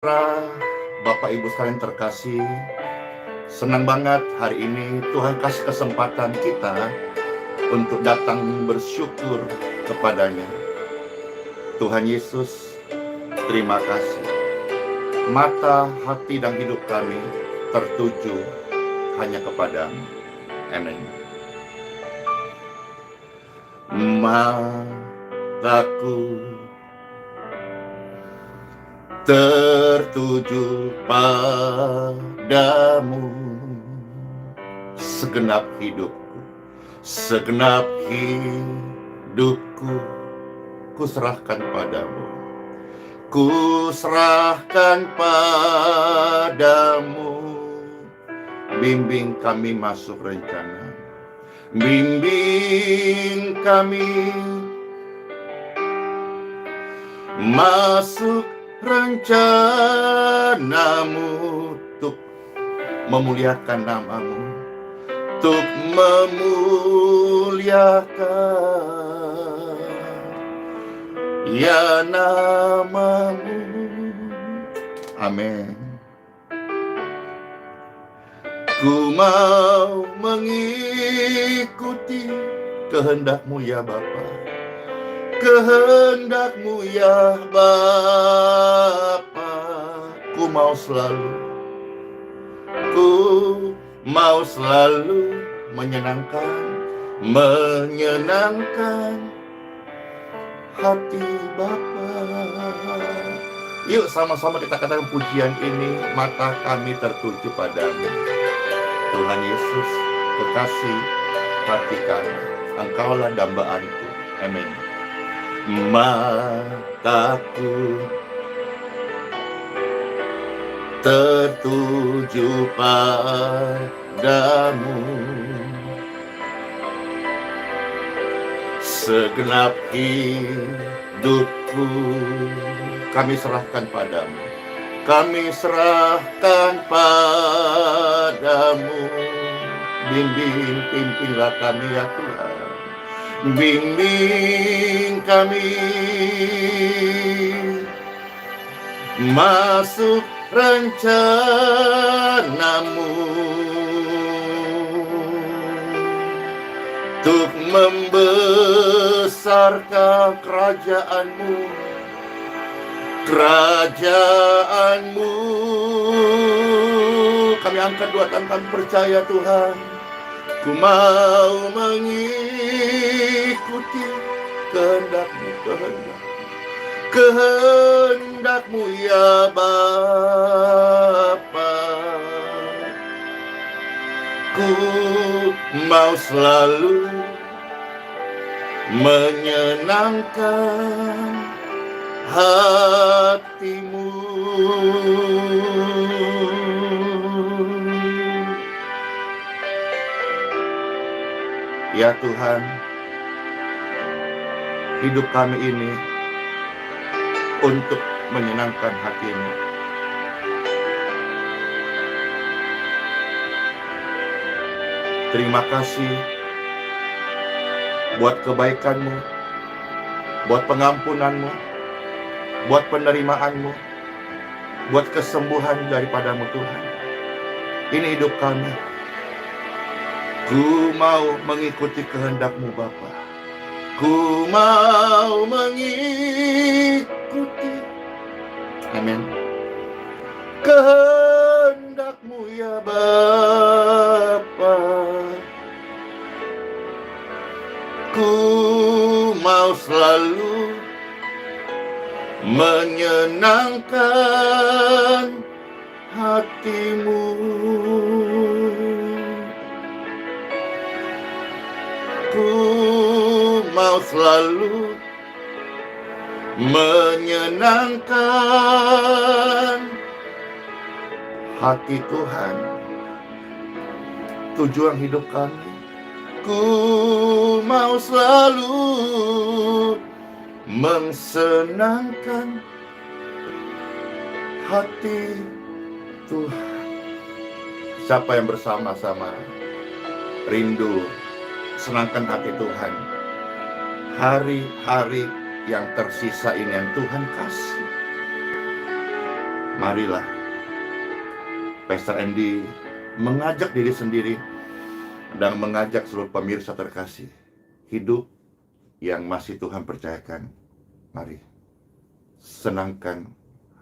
Bapak Ibu sekalian terkasih, senang banget hari ini Tuhan kasih kesempatan kita untuk datang bersyukur kepadanya. Tuhan Yesus, terima kasih. Mata, hati, dan hidup kami tertuju hanya kepadamu. Amin. Mataku tertuju padamu, segenap hidupku ku serahkan padamu. Ku serahkan padamu, bimbing kami masuk rencana, bimbing kami masuk rencanamu, untuk memuliakan namamu, untuk memuliakan ya namamu. Amin. Ku mau mengikuti kehendak-Mu ya Bapa, kehendak-Mu ya Bapa. Ku mau selalu menyenangkan hati Bapa. Yuk sama-sama kita katakan pujian ini. Mata kami tertuju padamu, Tuhan Yesus, kekasih hati kami, Engkaulah dambaanku. Amin. Mataku tertuju padamu, segenap hidupku kami serahkan padamu. Kami serahkan padamu. Bimbing, pimpinlah kami ya Tuhan. Bimbing kami masuk rencanamu, untuk membesarkan kerajaanmu. Kami angkat dua tangan percaya Tuhan. Ku mau mengikuti kehendak-Mu ya Bapa. Ku mau selalu menyenangkan hati-Mu. Ya Tuhan, hidup kami ini untuk menyenangkan hati-Mu. Terima kasih buat kebaikan-Mu, buat pengampunan-Mu, buat penerimaan-Mu, buat kesembuhan daripada-Mu Tuhan. Ini hidup kami. Ku mau mengikuti kehendak-Mu Bapa. Ku mau mengikuti, amin, kehendak-Mu ya Bapa. Ku mau selalu menyenangkan hati-Mu. Ku mau selalu menyenangkan hati Tuhan. Tujuan hidup kami. Ku mau selalu mensenangkan hati Tuhan. Siapa yang bersama-sama rindu senangkan hati Tuhan? Hari-hari yang tersisa ini yang Tuhan kasih. Marilah Pastor Andy mengajak diri sendiri dan mengajak seluruh pemirsa terkasih hidup yang masih Tuhan percayakan. Mari senangkan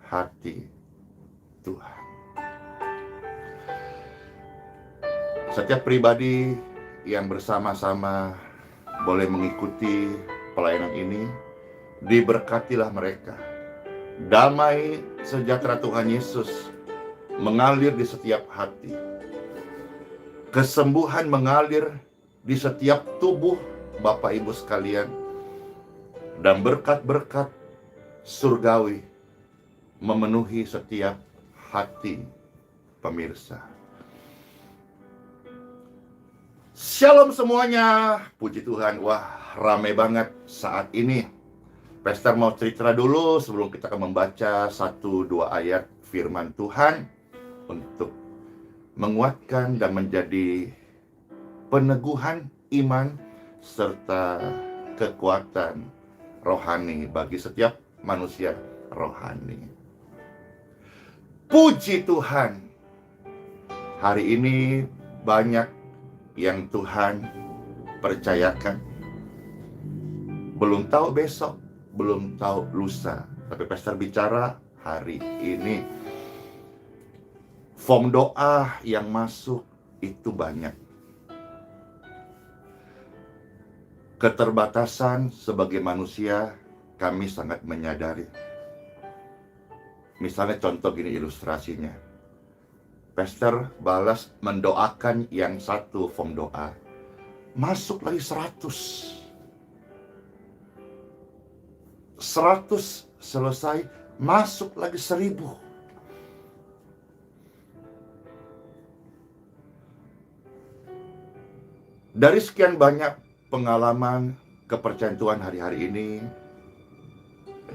hati Tuhan. Setiap pribadi yang bersama-sama boleh mengikuti pelayanan ini, diberkatilah mereka. Damai sejahtera Tuhan Yesus mengalir di setiap hati. Kesembuhan mengalir di setiap tubuh Bapak Ibu sekalian. Dan berkat-berkat surgawi memenuhi setiap hati pemirsa. Shalom semuanya. Puji Tuhan. Wah, ramai banget saat ini. Pastor mau cerita dulu sebelum kita akan membaca 1-2 ayat firman Tuhan untuk menguatkan dan menjadi peneguhan iman serta kekuatan rohani bagi setiap manusia rohani. Puji Tuhan. Hari ini banyak yang Tuhan percayakan. Belum tahu besok, belum tahu lusa, tapi Pastor bicara hari ini. Form doa yang masuk itu banyak. Keterbatasan sebagai manusia kami sangat menyadari. Misalnya contoh gini ilustrasinya. Pastor balas mendoakan yang satu form doa. Masuk lagi 100. 100 selesai, masuk lagi 1000. Dari sekian banyak pengalaman kepercayaan Tuhan hari-hari ini,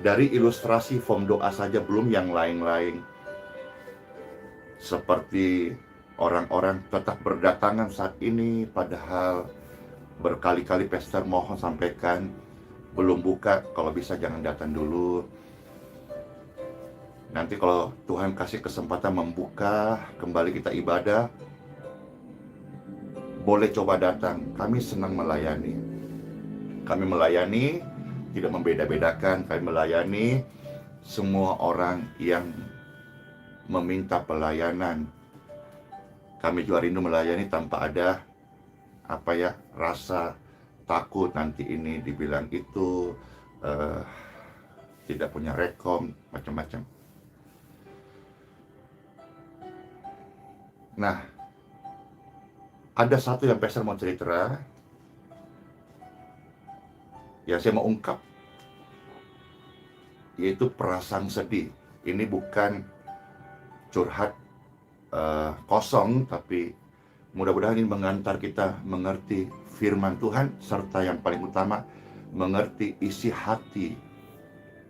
dari ilustrasi form doa saja belum yang lain-lain. Seperti orang-orang tetap berdatangan saat ini, padahal berkali-kali Pastor mohon sampaikan, belum buka, kalau bisa jangan datang dulu. Nanti kalau Tuhan kasih kesempatan membuka, kembali kita ibadah, boleh coba datang. Kami senang melayani. Kami melayani, tidak membeda-bedakan. Kami melayani semua orang yang meminta pelayanan. Kami juga rindu melayani tanpa ada rasa takut nanti ini dibilang itu tidak punya rekom, macam-macam. Nah, ada satu yang Pastor mau cerita, yang saya mau ungkap, yaitu perasaan sedih. Ini bukan curhat kosong, tapi mudah-mudahan ini mengantar kita mengerti firman Tuhan, serta yang paling utama mengerti isi hati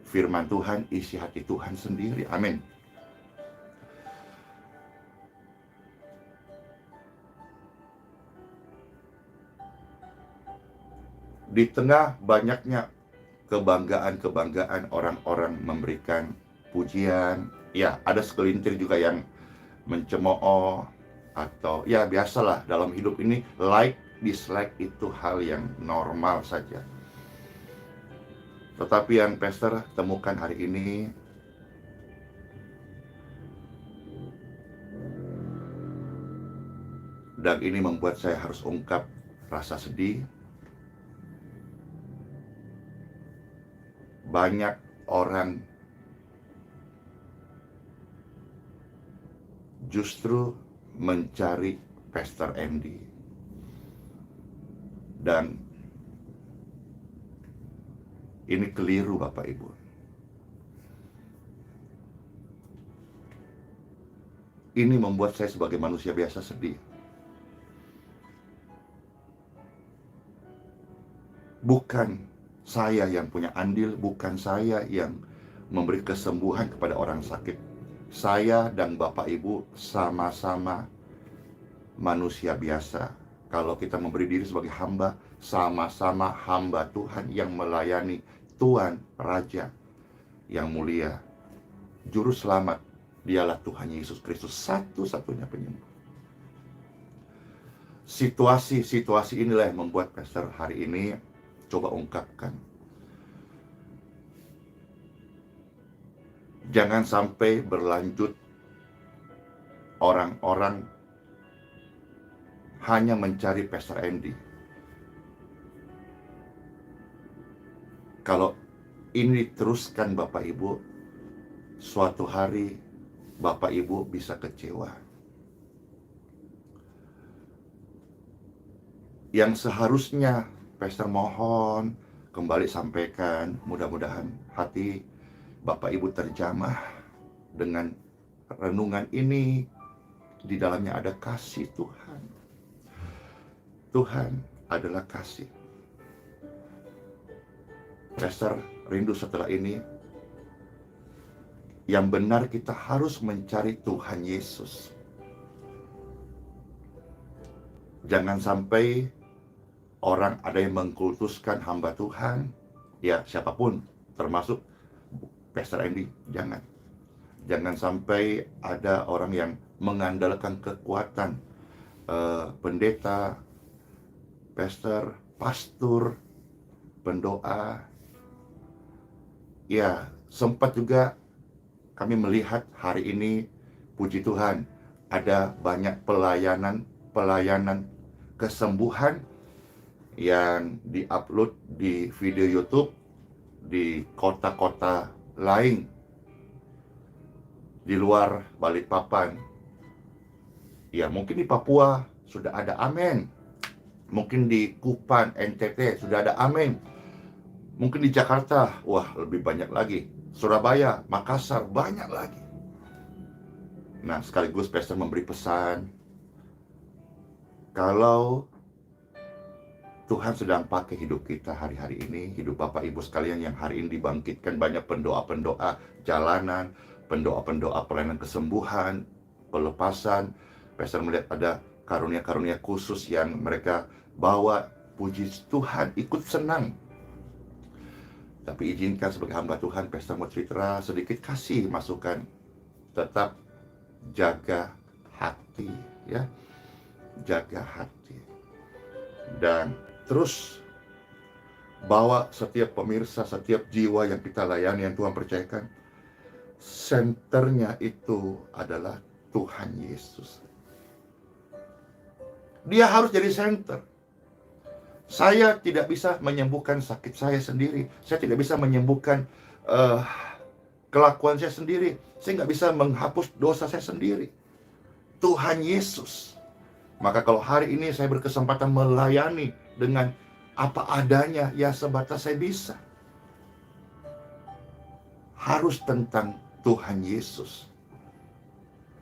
firman Tuhan, isi hati Tuhan sendiri. Amin. Di tengah banyaknya kebanggaan-kebanggaan orang-orang memberikan pujian, ya ada segelintir juga yang mencemooh, atau ya biasalah dalam hidup ini, like, dislike itu hal yang normal saja. Tetapi yang Pastor temukan hari ini, dan ini membuat saya harus ungkap rasa sedih. Banyak orang justru mencari Pastor Andy, dan ini keliru Bapak Ibu. Ini membuat saya sebagai manusia biasa sedih. Bukan saya yang punya andil, bukan saya yang memberi kesembuhan kepada orang sakit. Saya dan Bapak Ibu sama-sama manusia biasa. Kalau kita memberi diri sebagai hamba, sama-sama hamba Tuhan yang melayani Tuhan Raja yang mulia, Juru Selamat Dialah Tuhan Yesus Kristus, satu-satunya penyembuh. Situasi-situasi inilah yang membuat pastor hari ini coba ungkapkan. Jangan sampai berlanjut orang-orang hanya mencari Pastor Andy. Kalau ini diteruskan Bapak Ibu, suatu hari Bapak Ibu bisa kecewa. Yang seharusnya Pastor mohon kembali sampaikan, mudah-mudahan hati Bapak Ibu terjamah dengan renungan ini. Di dalamnya ada kasih Tuhan. Tuhan adalah kasih. Pastor rindu setelah ini, yang benar kita harus mencari Tuhan Yesus. Jangan sampai orang ada yang mengkultuskan hamba Tuhan, ya siapapun, termasuk Pastor Andy, jangan. Jangan sampai ada orang yang mengandalkan kekuatan pendeta, pastor, pastor, pendoa. Ya, sempat juga kami melihat hari ini, puji Tuhan, ada banyak pelayanan kesembuhan yang diupload di video YouTube di kota-kota lain di luar Balikpapan. Ya, mungkin di Papua sudah ada, amin. Mungkin di Kupang, NTT sudah ada, amin. Mungkin di Jakarta, wah lebih banyak lagi. Surabaya, Makassar, banyak lagi. Nah, sekaligus pastor memberi pesan, kalau Tuhan sedang pakai hidup kita hari-hari ini, hidup Bapak Ibu sekalian yang hari ini dibangkitkan banyak pendoa-pendoa jalanan, pendoa-pendoa pelayanan kesembuhan, pelepasan. Pastor melihat ada karunia-karunia khusus yang mereka bawa, puji Tuhan, ikut senang. Tapi izinkan sebagai hamba Tuhan, Pastor mau cerita sedikit, kasih masukan. Tetap jaga hati, ya. Jaga hati. Dan terus bawa setiap pemirsa, setiap jiwa yang kita layani, yang Tuhan percayakan, senternya itu adalah Tuhan Yesus. Dia harus jadi center. Saya tidak bisa menyembuhkan sakit saya sendiri. Saya tidak bisa menyembuhkan kelakuan saya sendiri. Saya nggak bisa menghapus dosa saya sendiri. Tuhan Yesus. Maka kalau hari ini saya berkesempatan melayani dengan apa adanya, ya sebatas saya bisa. Harus tentang Tuhan Yesus.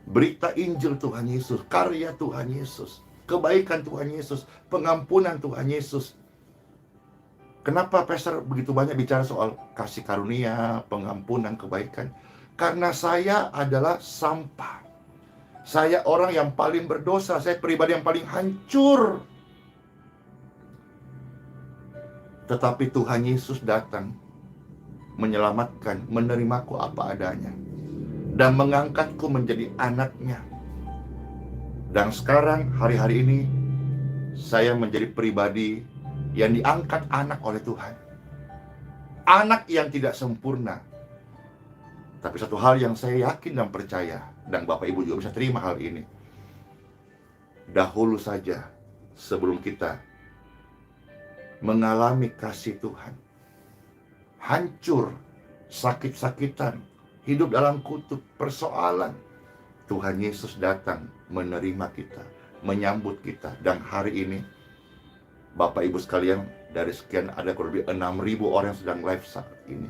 Berita Injil Tuhan Yesus, karya Tuhan Yesus, kebaikan Tuhan Yesus, pengampunan Tuhan Yesus. Kenapa pastor begitu banyak bicara soal kasih karunia, pengampunan, kebaikan? Karena saya adalah sampah. Saya orang yang paling berdosa, saya pribadi yang paling hancur. Tetapi Tuhan Yesus datang menyelamatkan, menerimaku apa adanya, dan mengangkatku menjadi anaknya. Dan sekarang, hari-hari ini, saya menjadi pribadi yang diangkat anak oleh Tuhan. Anak yang tidak sempurna. Tapi satu hal yang saya yakin dan percaya, dan Bapak Ibu juga bisa terima hal ini. Dahulu saja, sebelum kita mengalami kasih Tuhan, hancur, sakit-sakitan, hidup dalam kutuk, persoalan, Tuhan Yesus datang menerima kita, menyambut kita. Dan hari ini, Bapak Ibu sekalian, dari sekian ada kurang lebih 6.000 orang yang sedang live saat ini.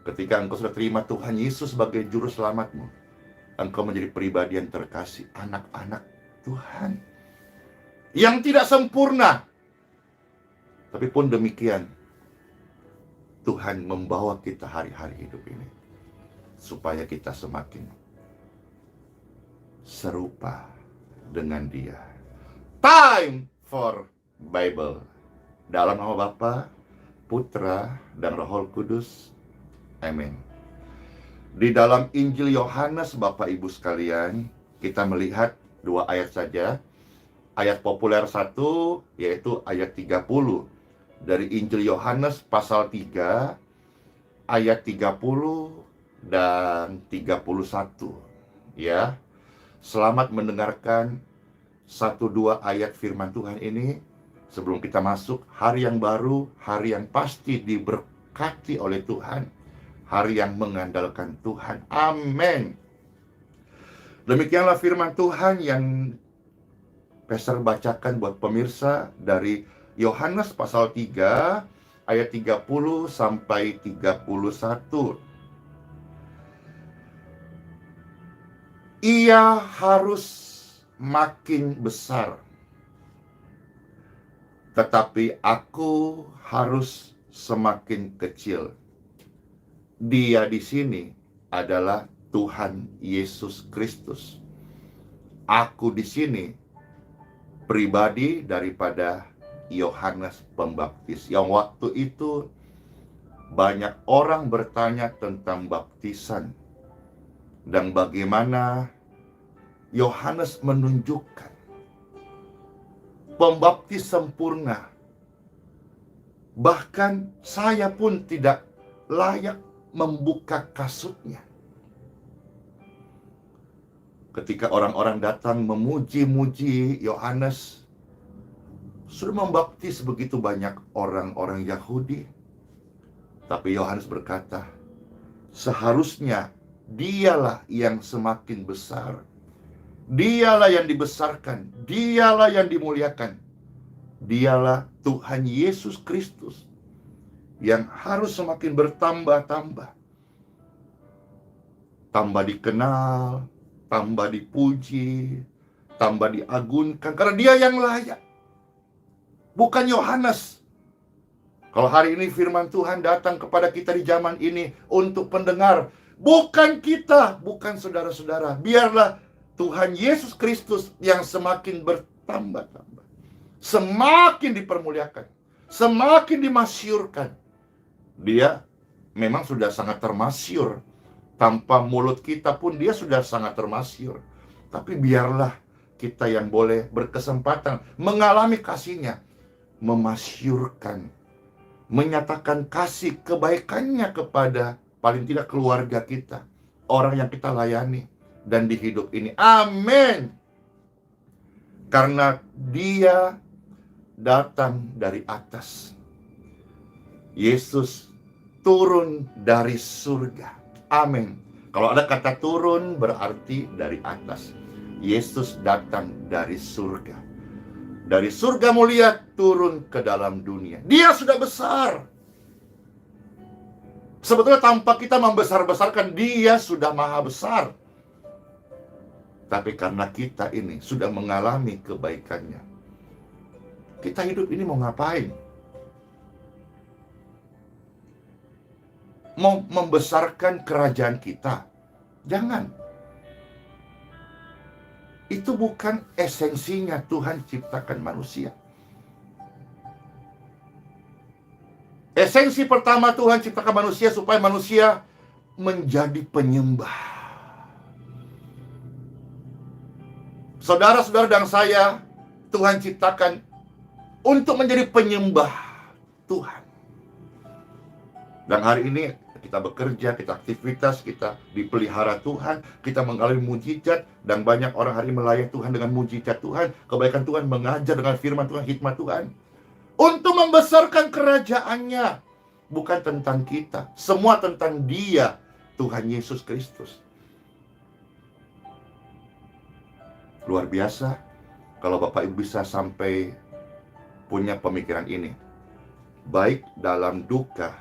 Ketika engkau sudah terima Tuhan Yesus sebagai juru selamatmu, engkau menjadi pribadi yang terkasih, anak-anak Tuhan yang tidak sempurna. Tapi pun demikian, Tuhan membawa kita hari-hari hidup ini supaya kita semakin serupa dengan Dia. Time for Bible. Dalam nama Bapa, Putra, dan Roh Kudus. Amin. Di dalam Injil Yohanes, Bapak Ibu sekalian, kita melihat 2 ayat saja. Ayat populer 1, yaitu ayat 30. Dari Injil Yohanes pasal 3, ayat 30 dan 31. Ya, selamat mendengarkan 1-2 ayat firman Tuhan ini. Sebelum kita masuk hari yang baru, hari yang pasti diberkati oleh Tuhan, hari yang mengandalkan Tuhan. Amin. Demikianlah firman Tuhan yang Pastor bacakan buat pemirsa dari Yohanes pasal 3 ayat 30 sampai 31. Ia harus makin besar, tetapi aku harus semakin kecil. Dia di sini adalah Tuhan Yesus Kristus. Aku di sini pribadi daripada Yohanes Pembaptis, yang waktu itu banyak orang bertanya tentang baptisan dan bagaimana Yohanes menunjukkan pembaptis sempurna. Bahkan saya pun tidak layak membuka kasutnya. Ketika orang-orang datang memuji-muji Yohanes, sudah membaptis begitu banyak orang-orang Yahudi. Tapi Yohanes berkata, seharusnya dialah yang semakin besar. Dialah yang dibesarkan, dialah yang dimuliakan. Dialah Tuhan Yesus Kristus yang harus semakin bertambah-tambah. Tambah dikenal, tambah dipuji, tambah diagunkan, karena dia yang layak, bukan Yohanes. Kalau hari ini firman Tuhan datang kepada kita di zaman ini untuk pendengar, bukan kita, bukan saudara-saudara. Biarlah Tuhan Yesus Kristus yang semakin bertambah-tambah, semakin dipermuliakan, semakin dimasyurkan. Dia memang sudah sangat termasyur. Tanpa mulut kita pun dia sudah sangat termasyur. Tapi biarlah kita yang boleh berkesempatan mengalami kasih-Nya, memasyurkan, menyatakan kasih kebaikannya kepada paling tidak keluarga kita, orang yang kita layani dan di hidup ini. Amin. Karena dia datang dari atas. Yesus turun dari surga. Amin. Kalau ada kata turun berarti dari atas. Yesus datang dari surga. Dari surga mulia turun ke dalam dunia. Dia sudah besar. Sebetulnya tanpa kita membesar-besarkan, dia sudah maha besar. Tapi karena kita ini sudah mengalami kebaikannya, kita hidup ini mau ngapain? Mau membesarkan kerajaan kita? Jangan. Itu bukan esensinya Tuhan ciptakan manusia. Esensi pertama Tuhan ciptakan manusia supaya manusia menjadi penyembah. Saudara-saudara dan saya, Tuhan ciptakan untuk menjadi penyembah Tuhan. Dan hari ini kita bekerja, kita aktivitas, kita dipelihara Tuhan, kita mengalami mujizat, dan banyak orang hari ini melayani Tuhan dengan mujizat Tuhan, kebaikan Tuhan, mengajar dengan firman Tuhan, hikmat Tuhan, untuk membesarkan kerajaannya. Bukan tentang kita, semua tentang Dia, Tuhan Yesus Kristus. Luar biasa kalau Bapak Ibu bisa sampai punya pemikiran ini. Baik dalam duka,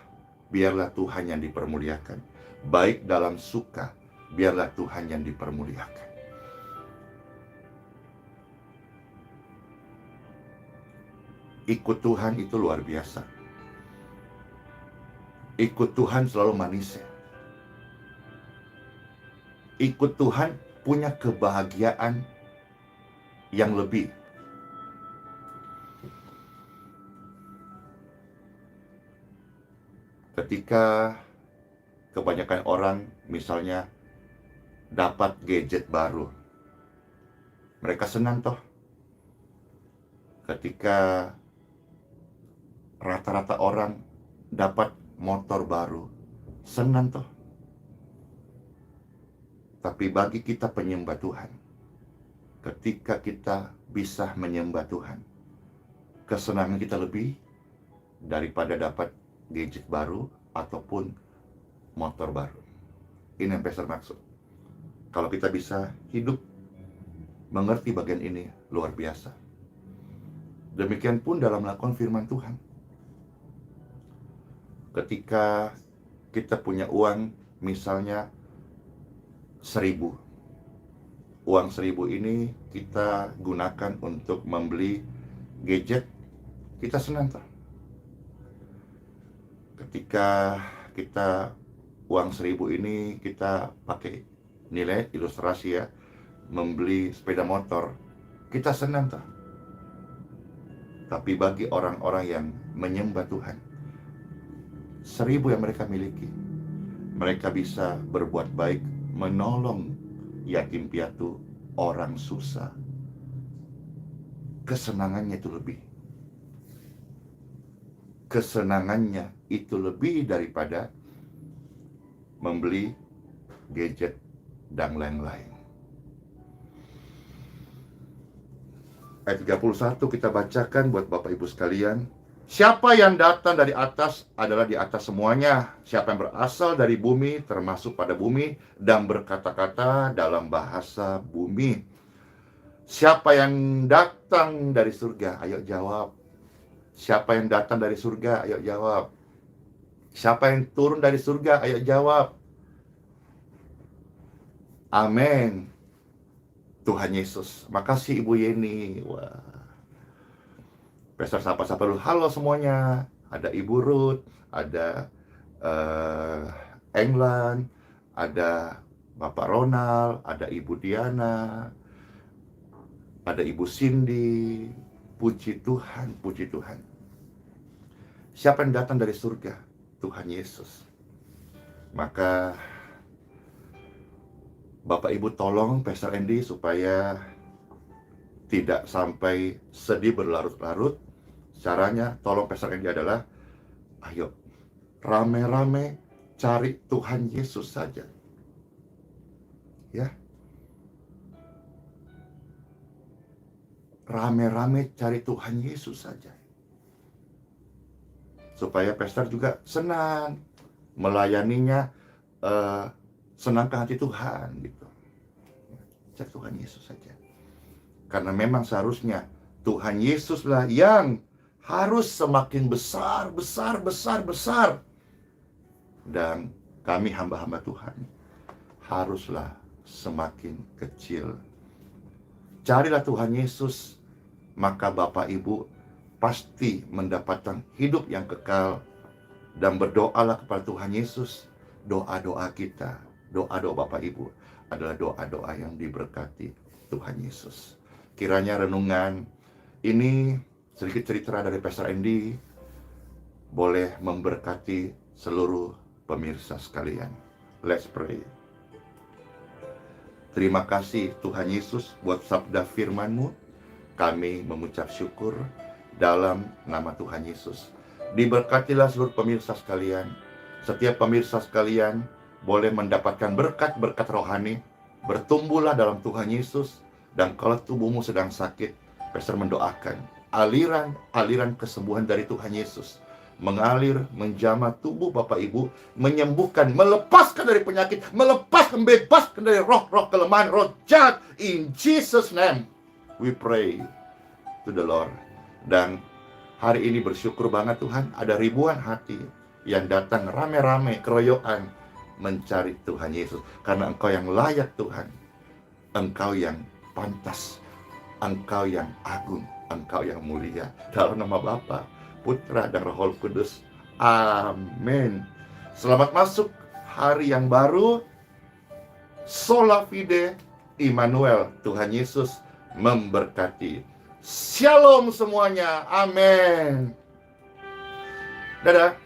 biarlah Tuhan yang dipermuliakan. Baik dalam suka, biarlah Tuhan yang dipermuliakan. Ikut Tuhan itu luar biasa. Ikut Tuhan selalu manis. Ikut Tuhan punya kebahagiaan yang lebih. Ketika kebanyakan orang misalnya dapat gadget baru. Mereka senang toh ketika rata-rata orang dapat motor baru. Senang toh. Tapi bagi kita penyembah Tuhan, ketika kita bisa menyembah Tuhan, kesenangan kita lebih daripada dapat gadget baru ataupun motor baru. Ini yang Pastor maksud. Kalau kita bisa hidup mengerti bagian ini, luar biasa. Demikian pun dalam melakukan firman Tuhan. Ketika kita punya uang, misalnya 1.000. Uang 1.000 ini kita gunakan untuk membeli gadget, kita senang toh. Ketika kita uang 1.000 ini kita pakai nilai ilustrasi ya, membeli sepeda motor, kita senang toh. Tapi bagi orang-orang yang menyembah Tuhan, 1.000 yang mereka miliki, mereka bisa berbuat baik, menolong yatim piatu, orang susah. Kesenangannya itu lebih. Kesenangannya itu lebih daripada membeli gadget dan lain-lain. Ayat 31 kita bacakan buat Bapak Ibu sekalian. Siapa yang datang dari atas adalah di atas semuanya. Siapa yang berasal dari bumi termasuk pada bumi dan berkata-kata dalam bahasa bumi. Siapa yang datang dari surga? Ayo jawab. Siapa yang datang dari surga? Ayo jawab. Siapa yang turun dari surga? Ayo jawab. Amin. Tuhan Yesus. Makasih Ibu Yeni. Wah. Pastor sapa-sapa dulu. Halo semuanya. Ada Ibu Ruth, ada England, ada Bapak Ronald, ada Ibu Diana, ada Ibu Cindy. Puji Tuhan, puji Tuhan. Siapa yang datang dari surga? Tuhan Yesus. Maka Bapak Ibu tolong Pastor Andy supaya tidak sampai sedih berlarut-larut. Caranya tolong Pastor Andy adalah, ayo rame-rame cari Tuhan Yesus saja. Ya. Rame-rame cari Tuhan Yesus saja. Supaya Pastor juga senang melayaninya, senangkan hati Tuhan gitu. Cari Tuhan Yesus saja. Karena memang seharusnya Tuhan Yesuslah yang harus semakin besar. Dan kami hamba-hamba Tuhan haruslah semakin kecil. Carilah Tuhan Yesus, maka Bapak Ibu pasti mendapatkan hidup yang kekal. Dan berdoalah kepada Tuhan Yesus. Doa-doa kita, doa-doa Bapak Ibu adalah doa-doa yang diberkati Tuhan Yesus. Kiranya renungan ini, sedikit cerita dari Pastor Andy, boleh memberkati seluruh pemirsa sekalian. Let's pray. Terima kasih Tuhan Yesus buat sabda firman-Mu. Kami mengucap syukur dalam nama Tuhan Yesus. Diberkatilah seluruh pemirsa sekalian. Setiap pemirsa sekalian boleh mendapatkan berkat-berkat rohani. Bertumbuhlah dalam Tuhan Yesus. Dan kalau tubuhmu sedang sakit, Pastor mendoakan aliran kesembuhan dari Tuhan Yesus mengalir, menjamah tubuh Bapak Ibu, menyembuhkan, melepaskan dari penyakit, membebaskan dari roh-roh kelemahan, roh jahat. In Jesus' name we pray to the Lord. Dan hari ini bersyukur banget Tuhan, ada ribuan hati yang datang rame-rame, keroyokan mencari Tuhan Yesus. Karena Engkau yang layak Tuhan, Engkau yang pantas, Engkau yang agung, Engkau yang mulia. Dalam nama Bapa, Putra, dan Roh Kudus. Amin. Selamat masuk hari yang baru. Sola Fide, Immanuel. Tuhan Yesus memberkati. Shalom semuanya. Amin. Dadah.